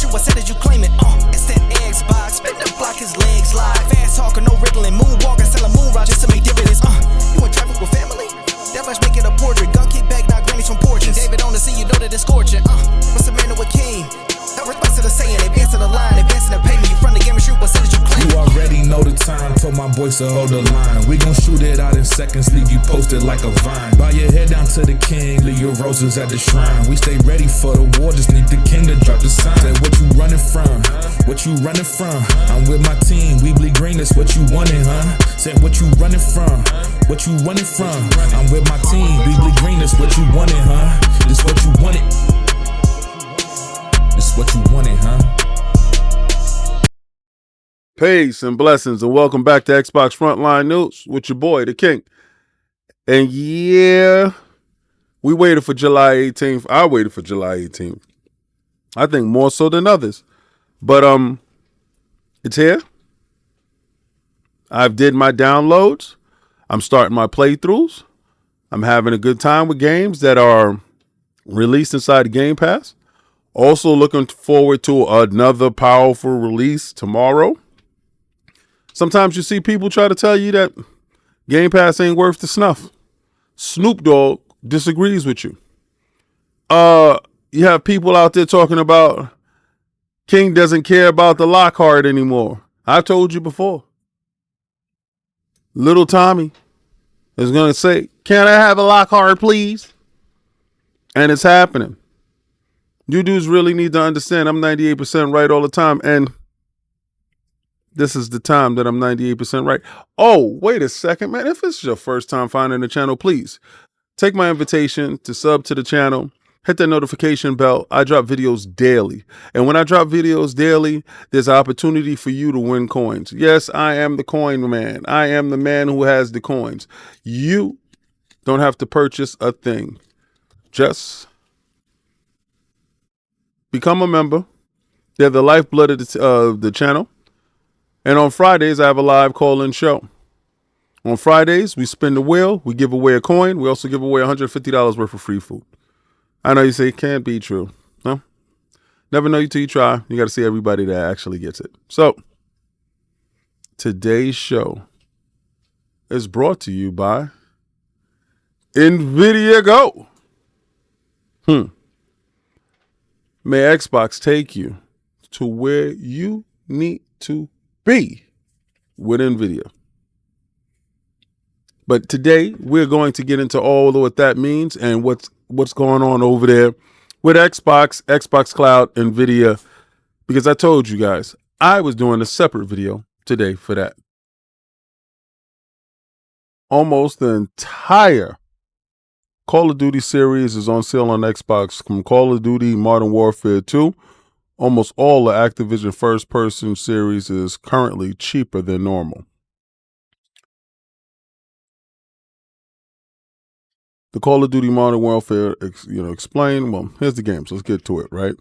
shoot, I said that you claim it. It's that Xbox, spin the block, his legs live. Fast talker, no riddling, moonwalking, selling moon rock just to make dividends. You in traffic with family? That much make it a portrait. Gun kick back, not grannies from porches. David on the scene, you know that it's scorching. What's the matter with King? No response to the saying, advancing the line, advancing the payment. You front the game and shoot, what said that you claim? You already know the time, told my boys to hold the line. We gon' shoot it out in seconds, leave you posted like a vine. Bow your head down to the king, leave your roses at the shrine. We stay ready for the war, just need the king to drop the sign. Say what you running from, what you running from? I'm with my team, we bleed green, that's what you wanted, huh? Say what you running from, what you running from? I'm with my team, we bleed green, that's what you wanted, huh? This what you wanted. This what you wanted, huh? Peace and blessings, and welcome back to Xbox Frontline News with your boy, the King. And yeah, we waited for July 18th. I waited for July 18th. I think more so than others. But it's here. I've did my downloads. I'm starting my playthroughs. I'm having a good time with games that are released inside the Game Pass. Also looking forward to another powerful release tomorrow. Sometimes you see people try to tell you that Game Pass ain't worth the snuff. Snoop Dogg disagrees with you. You have people out there talking about King doesn't care about the Lockhart anymore. I've told you before. Little Tommy is going to say, "Can I have a Lockhart, please?" And it's happening. You dudes really need to understand I'm 98% right all the time, and this is the time that I'm 98% right. Oh, wait a second, man. If it's your first time finding the channel, please take my invitation to sub to the channel. Hit that notification bell. I drop videos daily. And when I drop videos daily, there's an opportunity for you to win coins. Yes, I am the coin man. I am the man who has the coins. You don't have to purchase a thing. Just become a member. They're the lifeblood of the channel. And on Fridays, I have a live call-in show. On Fridays, we spin the wheel. We give away a coin. We also give away $150 worth of free food. I know you say it can't be true. No? Never know you till you try. You got to see everybody that actually gets it. So, today's show is brought to you by Nvidia Go. May Xbox take you to where you need to be with Nvidia. But today we're going to get into all of what that means and what's going on over there with Xbox, Xbox Cloud, Nvidia, because I told you guys I was doing a separate video today for that. Almost the entire Call of Duty series is on sale on Xbox, from Call of Duty Modern Warfare 2. Almost all the Activision first-person series is currently cheaper than normal. The Call of Duty Modern Warfare, explain. Well, here's the games. Let's get to it, right?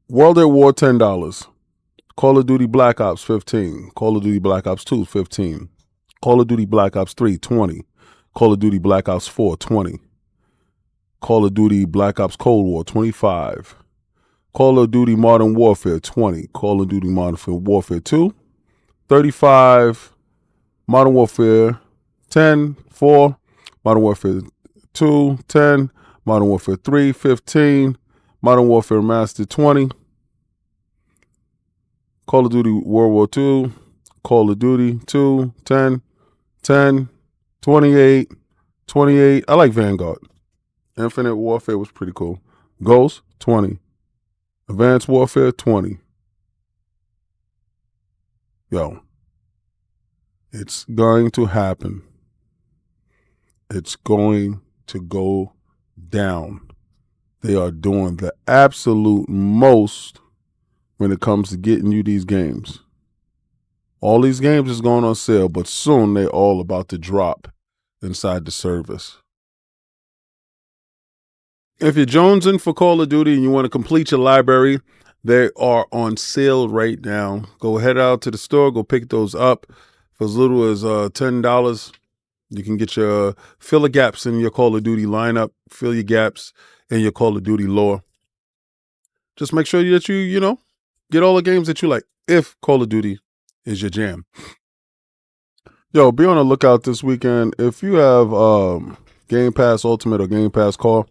World at War, $10. Call of Duty Black Ops, $15. Call of Duty Black Ops 2, $15. Call of Duty Black Ops 3, $20. Call of Duty Black Ops 4, $20. Call of Duty Black Ops Cold War, $25. Call of Duty Modern Warfare, $20. Call of Duty Modern Warfare 2, $35. Modern Warfare 10, $4. Modern Warfare 2, $10. Modern Warfare 3, $15. Modern Warfare Master, $20. Call of Duty World War 2. Call of Duty 2, $10. $10. $28. $28. I like Vanguard. Infinite Warfare was pretty cool. Ghost, $20. Advanced Warfare, $20. Yo, it's going to happen. It's going to go down. They are doing the absolute most when it comes to getting you these games. All these games is going on sale, but soon they're all about to drop inside the service. If you're jonesing for Call of Duty and you want to complete your library, they are on sale right now. Go head out to the store, go pick those up for as little as $10. You can get your fill the gaps in your Call of Duty lineup, fill your gaps in your Call of Duty lore. just make sure that you get all the games that you like if Call of Duty is your jam. Yo, be on the lookout this weekend. If you have Game Pass Ultimate or Game Pass Core,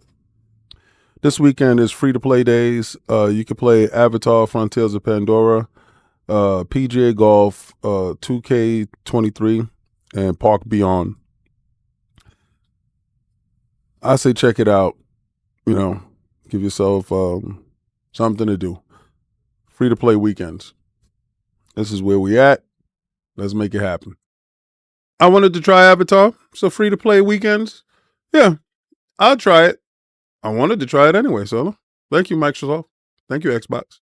this weekend is free-to-play days. You can play Avatar Frontiers of Pandora, PGA Golf, 2K23, and Park Beyond. I say check it out. Give yourself something to do. Free-to-play weekends. This is where we at. Let's make it happen. I wanted to try Avatar, so free-to-play weekends. Yeah, I'll try it. I wanted to try it anyway, so thank you, Microsoft. Thank you, Xbox.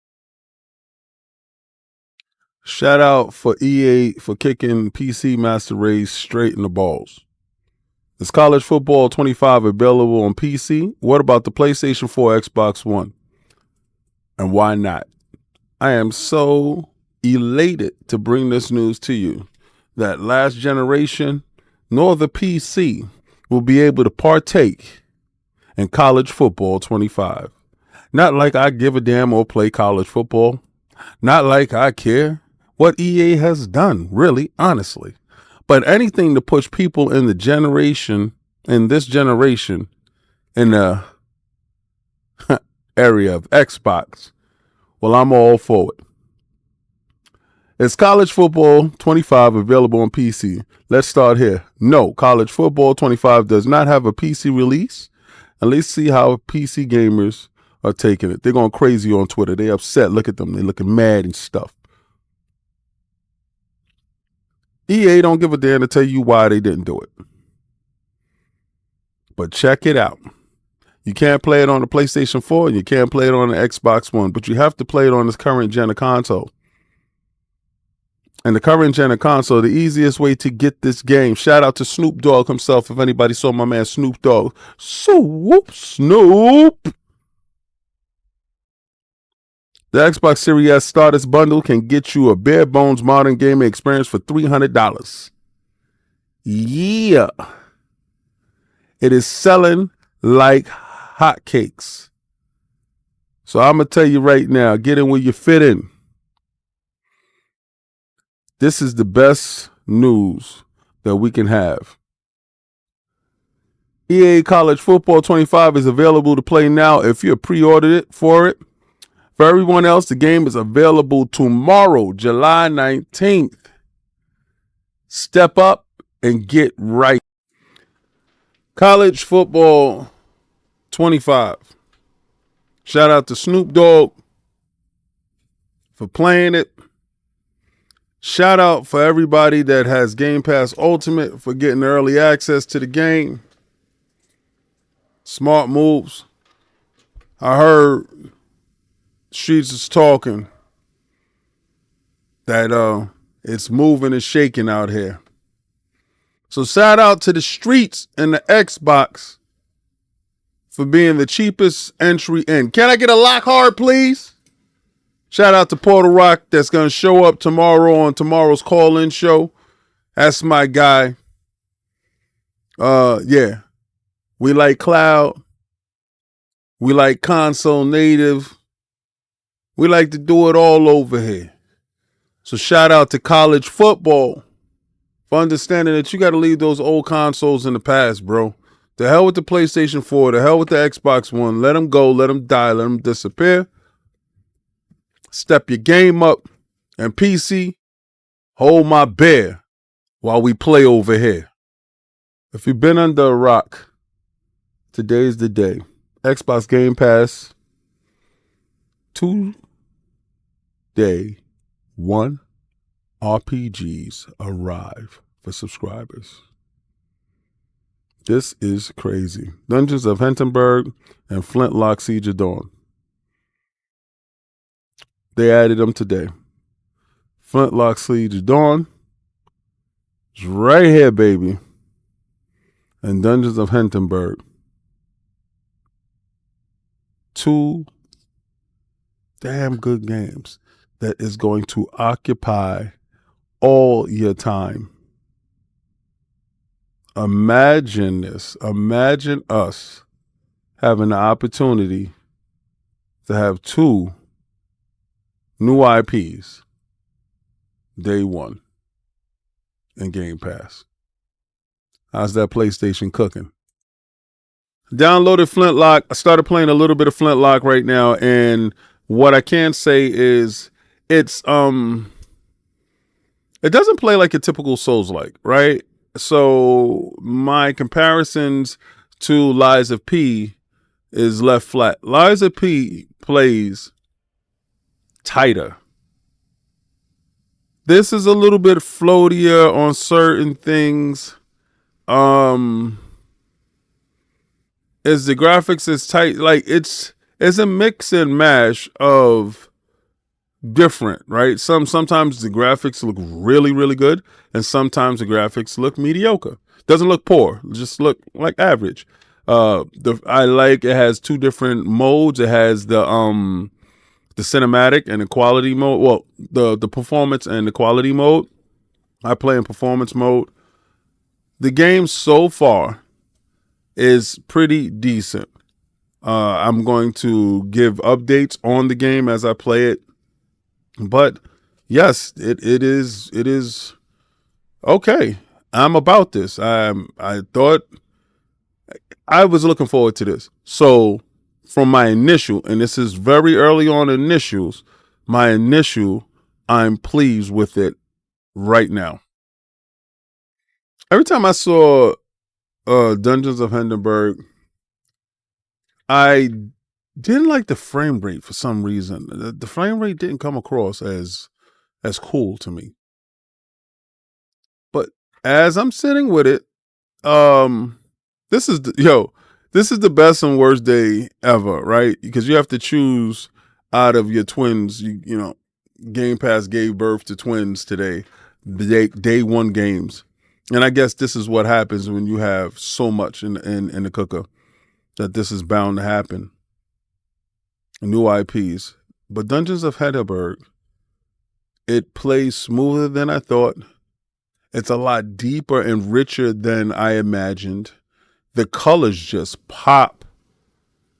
Shout out for EA for kicking PC Master Race straight in the balls. Is College Football 25 available on PC? What about the PlayStation 4, Xbox One? And why not? I am so elated to bring this news to you that last generation nor the PC will be able to partake in College Football 25. Not like I give a damn or play college football. Not like I care what EA has done, really, honestly. But anything to push people in this generation, in the area of Xbox, well, I'm all for it. Is College Football 25 available on PC? Let's start here. No, College Football 25 does not have a PC release. And let's see how PC gamers are taking it. They're going crazy on Twitter. They upset. Look at them. They're looking mad and stuff. EA don't give a damn to tell you why they didn't do it. But check it out. You can't play it on the PlayStation 4 and you can't play it on the Xbox One, but you have to play it on this current gen of console. And the current gen of console, the easiest way to get this game, shout out to Snoop Dogg himself, if anybody saw my man Snoop Dogg. Snoop. The Xbox Series S Starters Bundle can get you a bare bones modern gaming experience for $300. Yeah. It is selling like hotcakes. So I'm going to tell you right now, get in where you fit in. This is the best news that we can have. EA College Football 25 is available to play now if you pre-ordered it for it. For everyone else, the game is available tomorrow, July 19th. Step up and get right. College Football 25. Shout out to Snoop Dogg for playing it. Shout out for everybody that has Game Pass Ultimate for getting early access to the game. Smart moves. I heard streets is talking that it's moving and shaking out here. So shout out to the streets and the Xbox for being the cheapest entry in. Can I get a lock hard, please? Shout out to Portal Rock that's going to show up tomorrow on tomorrow's call-in show. That's my guy. Yeah. We like cloud. We like console native. We like to do it all over here. So shout out to College Football for understanding that you got to leave those old consoles in the past, bro. The hell with the PlayStation 4. The hell with the Xbox One. Let them go. Let them die. Let them disappear. Step your game up. And PC, hold my bear while we play over here. If you've been under a rock, today's the day. Xbox Game Pass. Day 1 RPGs arrive for subscribers. This is crazy. Dungeons of Hinterberg and Flintlock Siege of Dawn. They added them today. Flintlock Siege of Dawn is right here, baby. And Dungeons of Hinterberg. 2 damn good games that is going to occupy all your time. Imagine this. Imagine us having the opportunity to have 2 new IPs day one in Game Pass. How's that PlayStation cooking? Downloaded Flintlock. I started playing a little bit of Flintlock right now, and what I can say is it doesn't play like a typical Souls-like, right? So my comparisons to Lies of P is left flat. Lies of P plays tighter. This is a little bit floatier on certain things. Is the graphics is tight, like it's a mix and mash of different, right? Sometimes the graphics look really, really good, and sometimes the graphics look mediocre. Doesn't look poor, just look like average. I like it has 2 different modes. It has the cinematic and the quality mode. Well, the performance and the quality mode. I play in performance mode. The game so far is pretty decent. I'm going to give updates on the game as I play it. But yes, it is okay. I'm about this. I thought I was looking forward to this. So from my initial, and this is very early on initials, I'm pleased with it right now. Every time I saw Dungeons of Hindenburg, I didn't like the frame rate for some reason. The frame rate didn't come across as cool to me. But as I'm sitting with it, this is the best and worst day ever, right? Because you have to choose out of your twins. You know, Game Pass gave birth to twins today, the day one games. And I guess this is what happens when you have so much in the cooker, that this is bound to happen. New IPs. But Dungeons of Hindenburg, it plays smoother than I thought. It's a lot deeper and richer than I imagined. The colors just pop.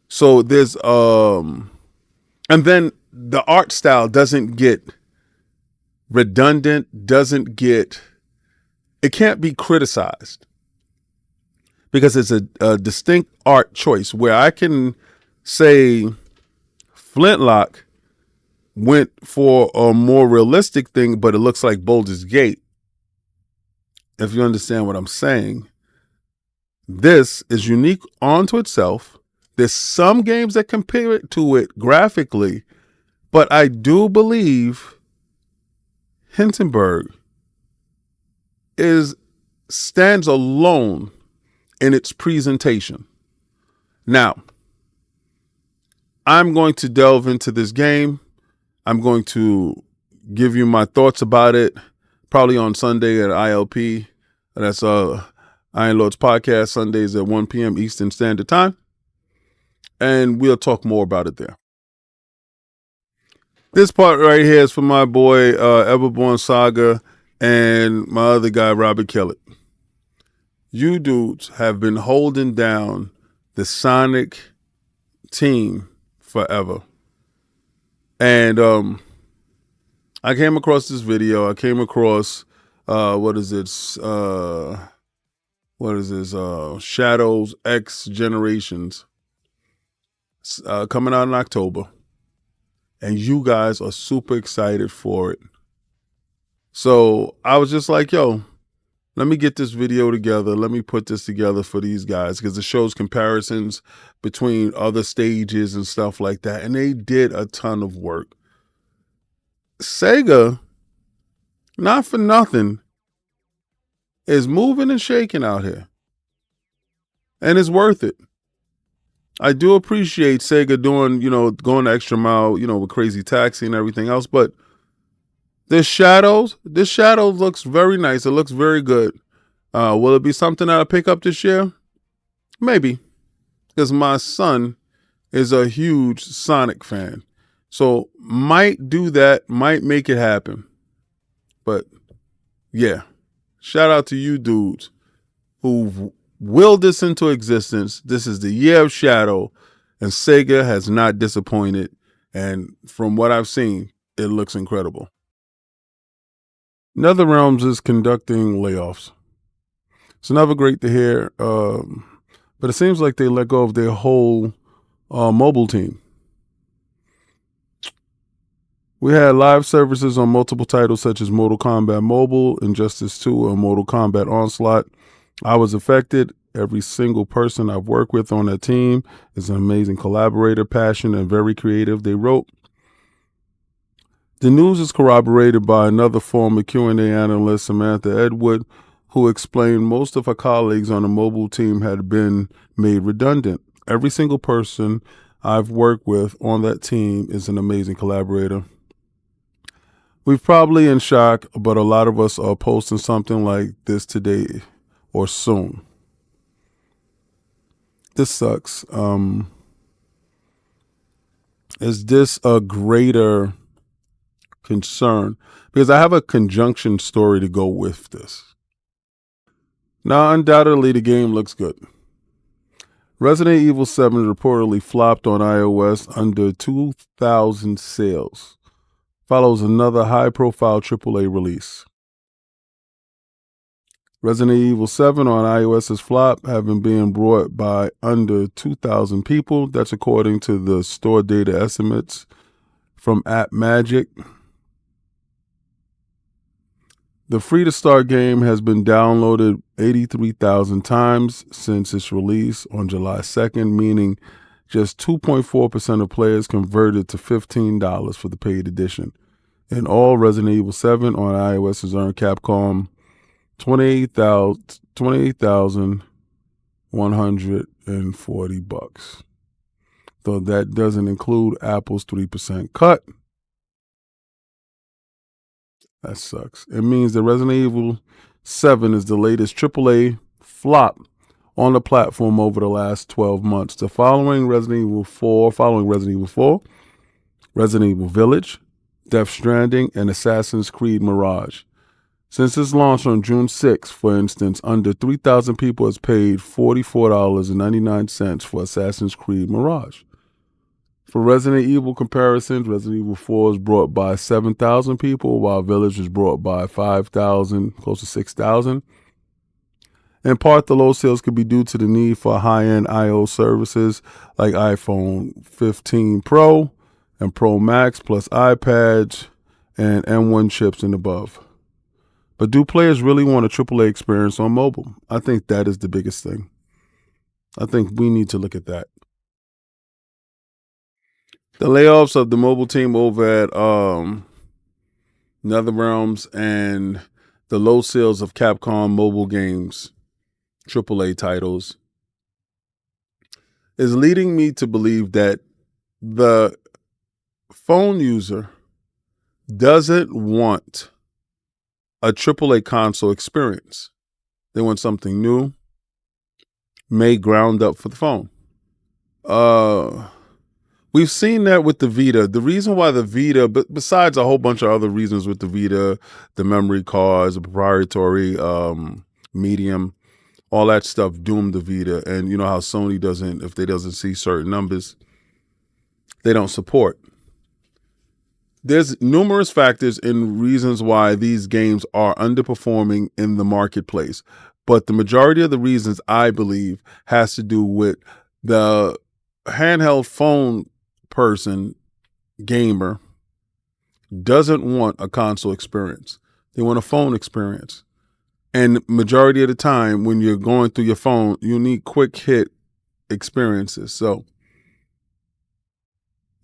So there's and then the art style doesn't get redundant, it can't be criticized, because it's a distinct art choice, where I can say Flintlock went for a more realistic thing, but it looks like Baldur's Gate. If you understand what I'm saying, this is unique onto itself. There's some games that compare it to it graphically, but I do believe Hindenburg stands alone in its presentation. Now, I'm going to delve into this game. I'm going to give you my thoughts about it, probably on Sunday at ILP. That's Iron Lords Podcast, Sundays at 1 p.m. Eastern Standard Time. And we'll talk more about it there. This part right here is for my boy, Everborn Saga, and my other guy, Robert Kellett. You dudes have been holding down the Sonic team forever. And I came across this video. I came across Shadows X Generations coming out in October. And you guys are super excited for it. So I was just like, yo, let me get this video together. Let me put this together for these guys, because it shows comparisons between other stages and stuff like that. And they did a ton of work. Sega, not for nothing, is moving and shaking out here. And it's worth it. I do appreciate Sega doing, going the extra mile, with Crazy Taxi and everything else. But this Shadows looks very nice. It looks very good. Will it be something that I pick up this year? Maybe. Because my son is a huge Sonic fan. So might do that, might make it happen. But yeah, shout out to you dudes who've willed this into existence. This is the year of Shadow, And Sega has not disappointed. And from what I've seen, it looks incredible. NetherRealms is conducting layoffs. It's never great to hear, but it seems like they let go of their whole mobile team. We had live services on multiple titles such as Mortal Kombat Mobile, Injustice 2, and Mortal Kombat Onslaught. I was affected. Every single person I've worked with on that team is an amazing collaborator, passionate, and very creative, they wrote. The news is corroborated by another former Q&A analyst, Samantha Edwood, who explained most of her colleagues on the mobile team had been made redundant. Every single person I've worked with on that team is an amazing collaborator. We're probably in shock, but a lot of us are posting something like this today or soon. This sucks. Is this a greater concern? Because I have a conjunction story to go with this. Now, undoubtedly, the game looks good. Resident Evil 7 reportedly flopped on iOS under 2,000 sales. Follows another high-profile AAA release. Resident Evil 7 on iOS's flop, having been brought by under 2,000 people. That's according to the store data estimates from App Magic. The free-to-start game has been downloaded 83,000 times since its release on July 2nd, meaning just 2.4% of players converted to $15 for the paid edition. In all, Resident Evil 7 on iOS has earned Capcom $28,140. Though that doesn't include Apple's 3% cut. That sucks. It means that Resident Evil 7 is the latest AAA flop on the platform over the last 12 months. The following Resident Evil 4, Resident Evil Village, Death Stranding, and Assassin's Creed Mirage. Since its launch on June 6th, for instance, under 3,000 people has paid $44.99 for Assassin's Creed Mirage. For Resident Evil comparisons, Resident Evil 4 is brought by 7,000 people, while Village is brought by 5,000, close to 6,000. In part, the low sales could be due to the need for high-end I/O services like iPhone 15 Pro and Pro Max, plus iPads and M1 chips and above. But do players really want a AAA experience on mobile? I think that is the biggest thing. I think we need to look at that. The layoffs of the mobile team over at NetherRealms and the low sales of Capcom mobile games, AAA titles, is leading me to believe that the phone user doesn't want a AAA console experience. They want something new, made ground up for the phone. We've seen that with the Vita. The reason why the Vita, but besides a whole bunch of other reasons with the Vita, the memory cards, the proprietary medium, all that stuff doomed the Vita. And you know how Sony doesn't, if they doesn't see certain numbers, they don't support. There's numerous factors and reasons why these games are underperforming in the marketplace. But the majority of the reasons, I believe, has to do with the handheld phone person, gamer, doesn't want a console experience. They want a phone experience. And majority of the time, when you're going through your phone, you need quick hit experiences. So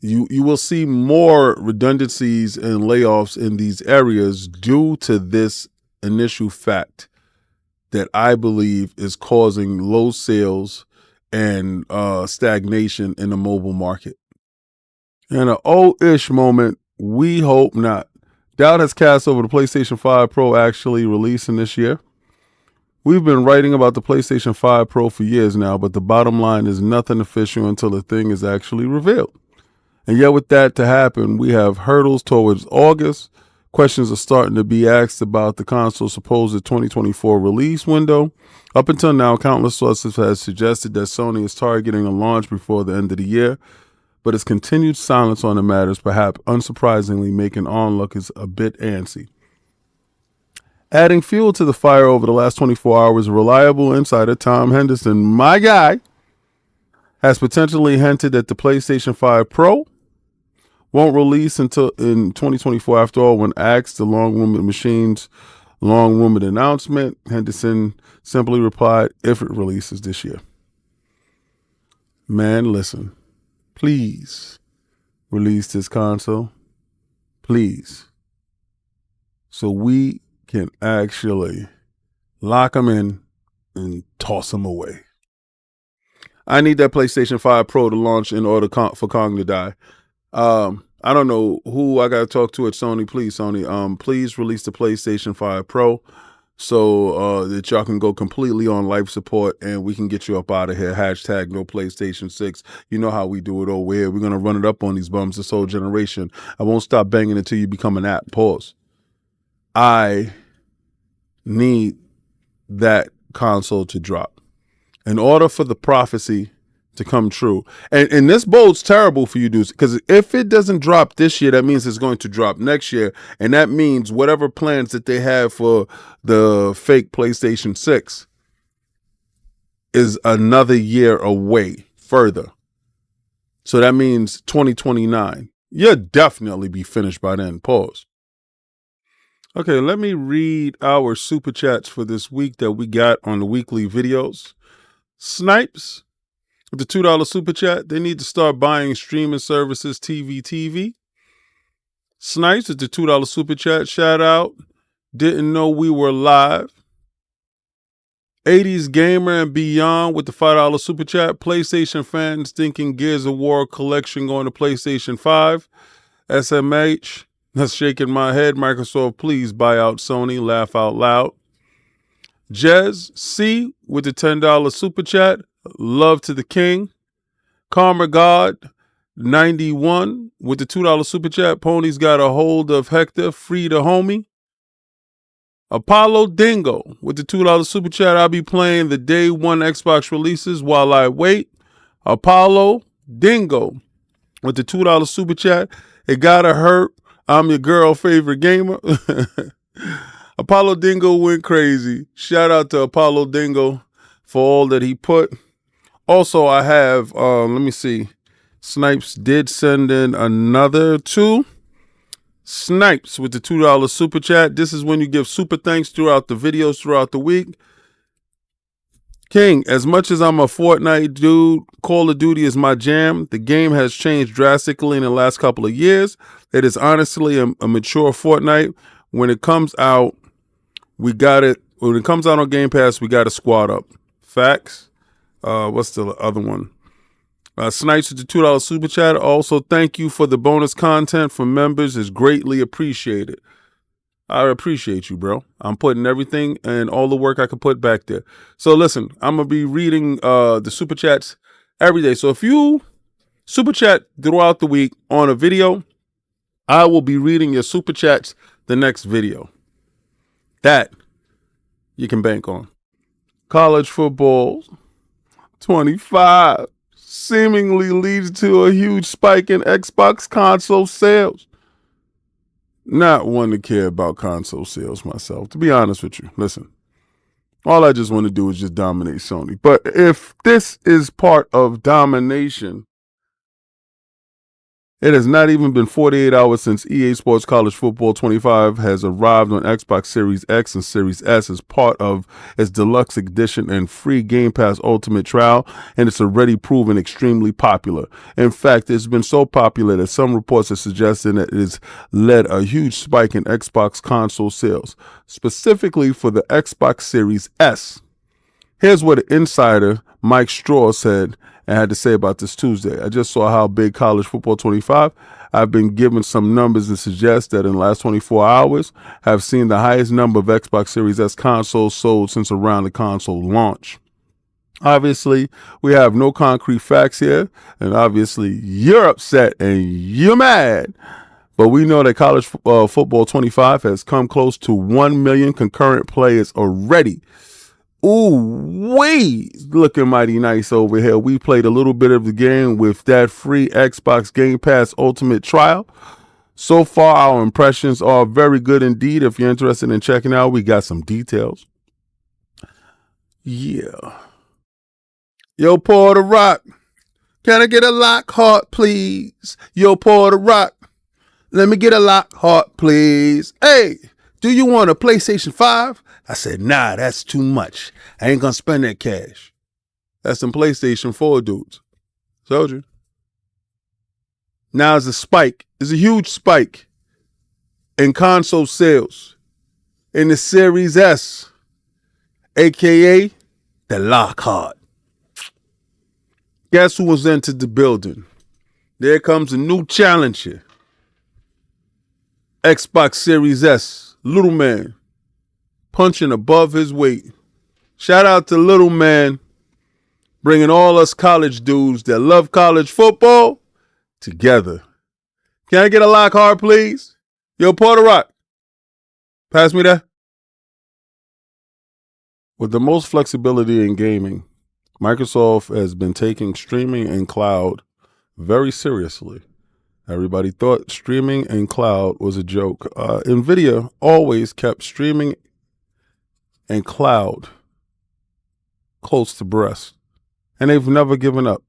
you will see more redundancies and layoffs in these areas due to this initial fact that I believe is causing low sales and stagnation in the mobile market. In an oh-ish moment, we hope not. Doubt has cast over the PlayStation 5 Pro actually releasing this year. We've been writing about the PlayStation 5 Pro for years now, but the bottom line is nothing official until the thing is actually revealed. And yet with that to happen, we have hurdles towards August, Questions are starting to be asked about the console's supposed 2024 release window. Up until now, countless sources have suggested that Sony is targeting a launch before the end of the year, but its continued silence on the matter is perhaps unsurprisingly making onlookers a bit antsy. Adding fuel to the fire over the last 24 hours, reliable insider Tom Henderson, my guy, has potentially hinted that the PlayStation 5 Pro won't release until in 2024. After all, when asked the long-rumored machine's long-rumored announcement, Henderson simply replied, if it releases this year. Man, listen, please release this console, please, so we can actually lock them in and toss them away. I need that PlayStation 5 Pro to launch in order for Kong to die. I don't know who I got to talk to at Sony. Please, Sony, please release the PlayStation 5 Pro so that y'all can go completely on life support and we can get you up out of here. Hashtag no PlayStation 6. You know how we do it over here. We're going to run it up on these bums this whole generation. I won't stop banging until you become an app. Pause. I need that console to drop in order for the prophecy to come true. And this bodes terrible for you dudes, because if it doesn't drop this year, that means it's going to drop next year. And that means whatever plans that they have for the fake PlayStation 6 is another year away further. So that means 2029. You'll definitely be finished by then. Pause. Okay, let me read our super chats for this week that we got on the weekly videos. Snipes with the $2 super chat. They need to start buying streaming services, TV. Snipes with the $2 super chat. Shout out. Didn't know we were live. 80s Gamer and Beyond with the $5 super chat. PlayStation fans thinking Gears of War collection going to PlayStation 5. SMH. That's shaking my head. Microsoft, please buy out Sony. Laugh out loud. Jez C with the $10 super chat. Love to the king. Karma God 91 with the $2 super chat. Pony's got a hold of Hector. Free the homie. Apollo Dingo with the $2 super chat. I'll be playing the day one Xbox releases while I wait. Apollo Dingo with the $2 super chat. It gotta hurt. I'm your girl favorite gamer. Apollo Dingo went crazy. Shout out to Apollo Dingo for all that he put. Also, I have, let me see. Snipes did send in another two. Snipes with the $2 super chat. This is when you give super thanks throughout the videos throughout the week. King, as much as I'm a Fortnite dude, Call of Duty is my jam. The game has changed drastically in the last couple of years. It is honestly a mature Fortnite. When it comes out, we got it. When it comes out on Game Pass, we got to squad up. Facts. What's the other one? Snipes with the $2 super chat. Also, thank you for the bonus content from members. Is greatly appreciated. I appreciate you, bro. I'm putting everything and all the work I could put back there. So listen, I'm going to be reading the super chats every day. So if you super chat throughout the week on a video, I will be reading your super chats the next video. That you can bank on. College football 25 seemingly leads to a huge spike in Xbox console sales. Not one to care about console sales myself, to be honest with you. Listen, all I just want to do is just dominate Sony. But if this is part of domination, it has not even been 48 hours since EA Sports College Football 25 has arrived on Xbox Series X and Series S as part of its deluxe edition and free Game Pass Ultimate trial, and it's already proven extremely popular. In fact, it's been so popular that some reports are suggesting that it has led a huge spike in Xbox console sales, specifically for the Xbox Series S. Here's what an insider, Mike Straw, said and had to say about this Tuesday. I just saw how big College Football 25. I've been given some numbers that suggest that in the last 24 hours, have seen the highest number of Xbox Series S consoles sold since around the console launch. Obviously, we have no concrete facts here, and obviously you're upset and you're mad. But we know that college football 25 has come close to 1 million concurrent players already. Ooh, wee, looking mighty nice over here. We played a little bit of the game with that free Xbox Game Pass Ultimate trial. So far, our impressions are very good indeed. If you're interested in checking out, we got some details. Yeah. Yo, Porter Rock, can I get a Lockhart, please? Yo, Porter Rock, let me get a Lockhart, please. Hey, do you want a PlayStation 5? I said, nah, that's too much. I ain't gonna spend that cash. That's some PlayStation 4 dudes. Told you. Now it's a spike. It's a huge spike in console sales in the Series S, aka the Lockhart. Guess who was entered the building? There comes a new challenger. Xbox Series S, little man, punching above his weight. Shout out to little man, bringing all us college dudes that love college football together. Can I get a Lockhart, please? Yo, Porter Rock, pass me that. With the most flexibility in gaming, Microsoft has been taking streaming and cloud very seriously. Everybody thought streaming and cloud was a joke. Nvidia always kept streaming and cloud close to breast, and they've never given up,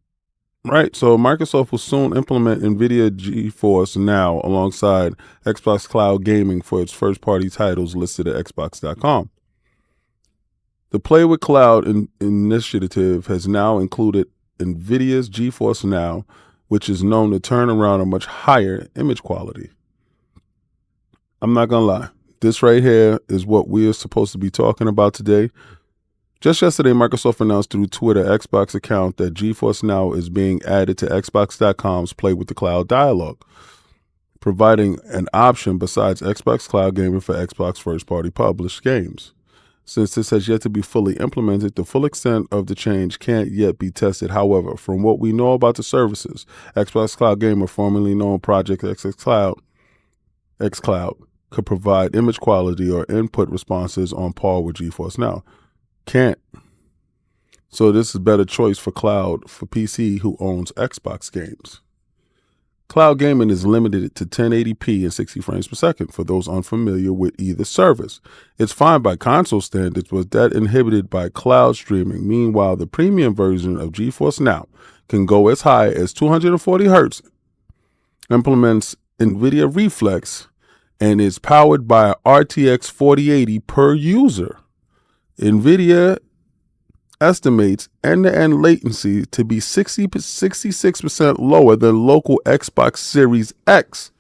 right? So Microsoft will soon implement Nvidia GeForce Now alongside Xbox Cloud Gaming for its first-party titles listed at Xbox.com. The Play with Cloud initiative has now included Nvidia's GeForce Now, which is known to turn around a much higher image quality. I'm not going to lie. This right here is what we are supposed to be talking about today. Just yesterday, Microsoft announced through Twitter Xbox account that GeForce Now is being added to Xbox.com's Play with the Cloud dialog, providing an option besides Xbox Cloud Gaming for Xbox first-party published games. Since this has yet to be fully implemented, the full extent of the change can't yet be tested. However, from what we know about the services, Xbox Cloud Gamer, formerly known Project xCloud, could provide image quality or input responses on par with GeForce Now. Can't. So this is better choice for cloud for PC who owns Xbox games. Cloud gaming is limited to 1080p and 60 frames per second for those unfamiliar with either service. It's fine by console standards, but that inhibited by cloud streaming. Meanwhile, the premium version of GeForce Now can go as high as 240 Hz, implements NVIDIA Reflex, and is powered by a RTX 4080 per user. NVIDIA estimates end-to-end latency to be 66% lower than local Xbox Series X.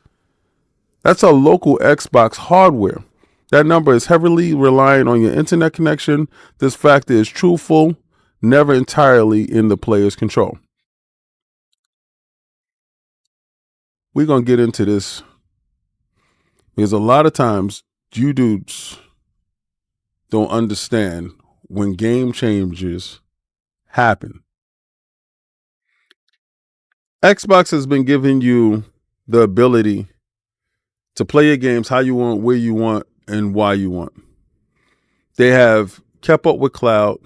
That's a local Xbox hardware. That number is heavily reliant on your internet connection. This factor is truthful, never entirely in the player's control. We're going to get into this because a lot of times you dudes don't understand when game changes happen. Xbox has been giving you the ability to play your games how you want, where you want, and why you want. They have kept up with cloud,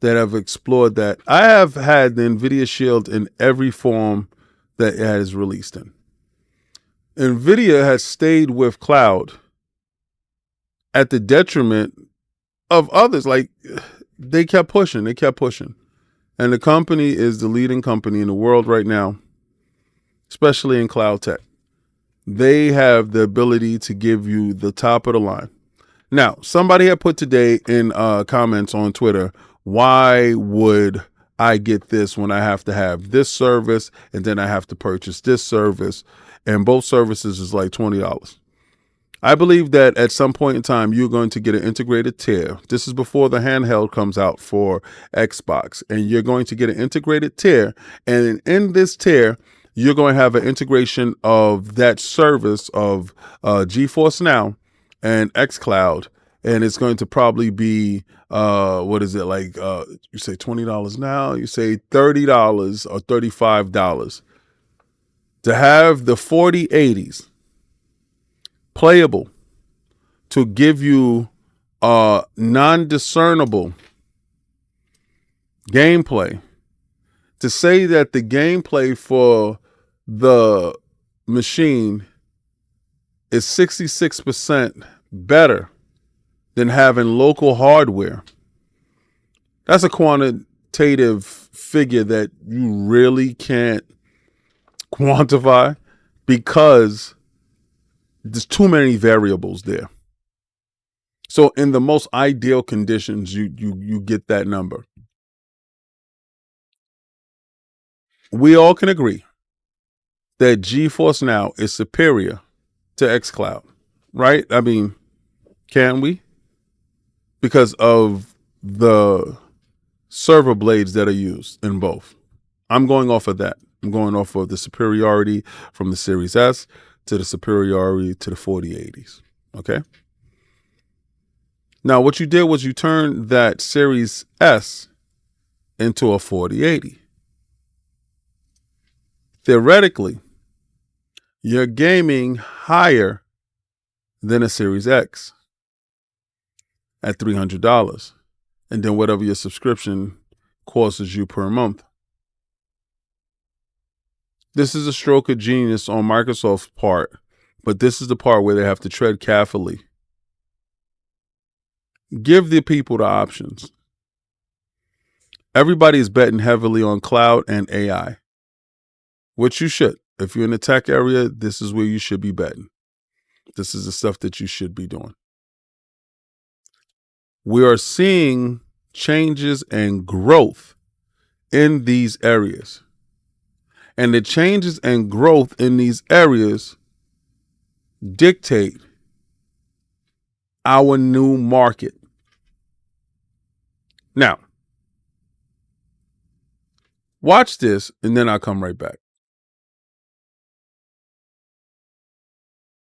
that have explored that. I have had the NVIDIA Shield in every form that it has released in. NVIDIA has stayed with cloud at the detriment of others. Like, they kept pushing. And the company is the leading company in the world right now, especially in cloud tech. They have the ability to give you the top of the line. Now, somebody had put today in comments on Twitter, why would I get this when I have to have this service and then I have to purchase this service? And both services is like $20. I believe that at some point in time, you're going to get an integrated tier. This is before the handheld comes out for Xbox. And you're going to get an integrated tier. And in this tier, you're going to have an integration of that service of GeForce Now and xCloud. And it's going to probably be, you say $20 now, you say $30 or $35. to have the 4080s playable, to give you non-discernible gameplay, to say that the gameplay for the machine is 66% better than having local hardware. That's a quantitative figure that you really can't quantify because there's too many variables there. So in the most ideal conditions, you get that number. We all can agree that GeForce Now is superior to xCloud, right? I mean, can we? Because of the server blades that are used in both. I'm going off of that. I'm going off of the superiority from the Series S to the superiority to the 4080s. Okay. Now, what you did was you turned that Series S into a 4080. Theoretically, you're gaming higher than a Series X at $300, and then whatever your subscription costs you per month. This is a stroke of genius on Microsoft's part, but this is the part where they have to tread carefully. Give the people the options. Everybody is betting heavily on cloud and AI, which you should. If you're in the tech area, this is where you should be betting. This is the stuff that you should be doing. We are seeing changes and growth in these areas. And the changes and growth in these areas dictate our new market. Now, watch this, and then I'll come right back.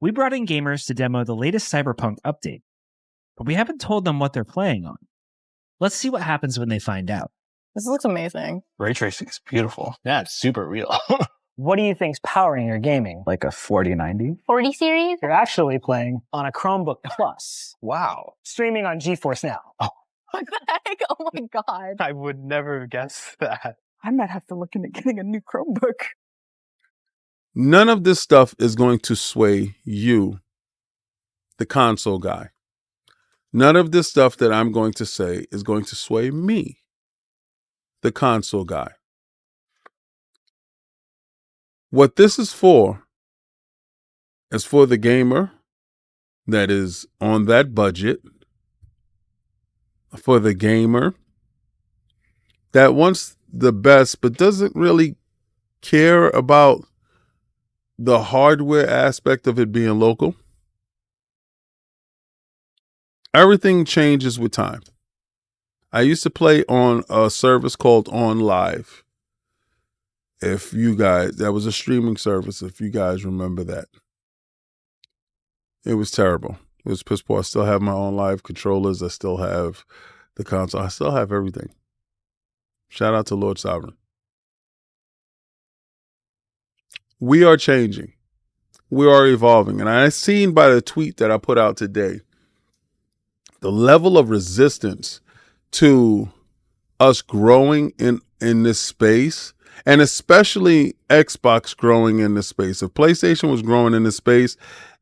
We brought in gamers to demo the latest Cyberpunk update, but we haven't told them what they're playing on. Let's see what happens when they find out. This looks amazing. Ray tracing is beautiful. Yeah, it's super real. What do you think's powering your gaming? Like a 4090? 40 series? You're actually playing on a Chromebook Plus, Wow. streaming on GeForce Now. What the heck? Oh my god. I would never guess that. I might have to look into getting a new Chromebook. None of this stuff is going to sway you, the console guy. None of this stuff that I'm going to say is going to sway me, the console guy. What this is for the gamer that is on that budget, for the gamer that wants the best but doesn't really care about the hardware aspect of it being local. Everything changes with time. I used to play on a service called On Live. If you guys, that was a streaming service, if you guys remember that. It was terrible. It was piss poor. I still have my own live controllers. I still have the console. I still have everything. Shout out to Lord Sovereign. We are changing. We are evolving. And I seen by the tweet that I put out today, the level of resistance to us growing in this space, and especially Xbox growing in this space. If PlayStation was growing in this space,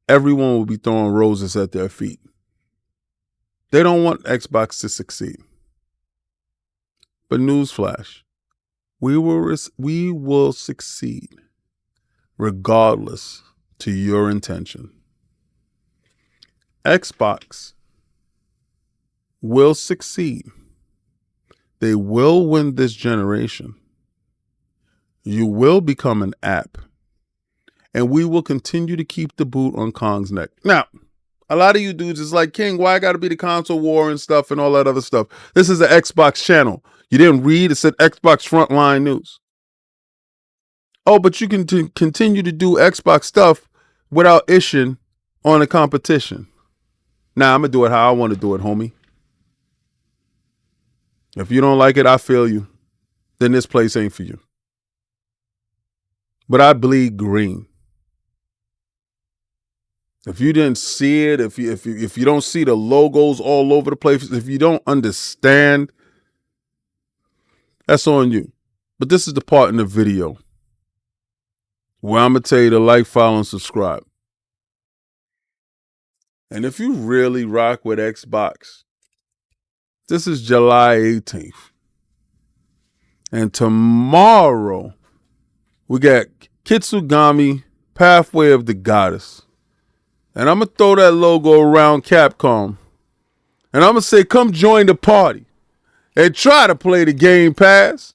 everyone would be throwing roses at their feet. They don't want Xbox to succeed. But newsflash, we will succeed regardless to your intention. Xbox will succeed. They will win this generation. You will become an app. And we will continue to keep the boot on Kong's neck. Now, a lot of you dudes is like, King, why I got to be the console war and stuff and all that other stuff? This is an Xbox channel. You didn't read? It said Xbox Frontline News. Oh, but you can continue to do Xbox stuff without ishing on the competition. Now, I'm going to do it how I want to do it, homie. If you don't like it, I feel you. Then this place ain't for you. but I bleed green. If you didn't see it, if you don't see the logos all over the place, if you don't understand, that's on you. But this is the part in the video where I'm going to tell you to like, follow, and subscribe. And if you really rock with Xbox, this is July 18th. And tomorrow, we got Kitsugami, Pathway of the Goddess. And I'm going to throw that logo around Capcom. And I'm going to say, come join the party and try to play the Game Pass.